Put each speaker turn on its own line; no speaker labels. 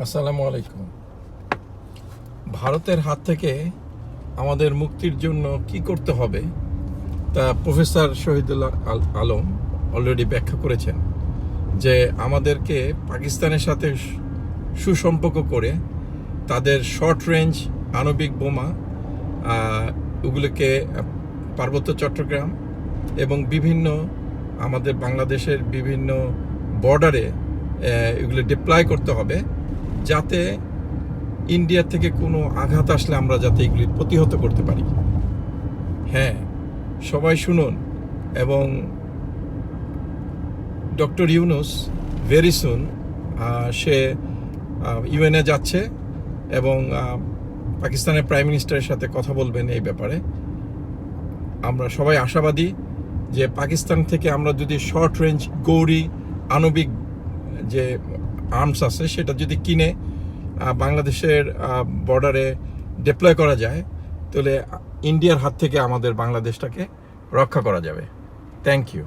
আসসালামু আলাইকুম। ভারতের হাত থেকে আমাদের মুক্তির জন্য কি করতে হবে তা প্রফেসর শহীদুল্লাহ আলম অলরেডি ব্যাখ্যা করেছেন যে আমাদেরকে পাকিস্তানের সাথে সুসম্পর্ক করে তাদের শর্ট রেঞ্জ আণবিক বোমা ওগুলোকে পার্বত্য চট্টগ্রাম এবং বিভিন্ন আমাদের বাংলাদেশের বিভিন্ন বর্ডারে এগুলো ডিপ্লয় করতে হবে, যাতে ইন্ডিয়া থেকে কোনো আঘাত আসলে আমরা যাতে এগুলি প্রতিহত করতে পারি। হ্যাঁ, সবাই শুনুন। এবং ডক্টর ইউনুস ভেরি সুন সে ইউএনএ যাচ্ছে এবং পাকিস্তানের প্রাইম মিনিস্টারের সাথে কথা বলবেন এই ব্যাপারে। আমরা সবাই আশাবাদী যে পাকিস্তান থেকে আমরা যদি শর্ট রেঞ্জ গৌরী আণবিক যে আর্মস আছে সেটা যদি কিনে বাংলাদেশের বর্ডারে ডিপ্লয় করা যায়, তাহলে ইন্ডিয়ার হাত থেকে আমাদের বাংলাদেশটাকে রক্ষা করা যাবে। Thank you.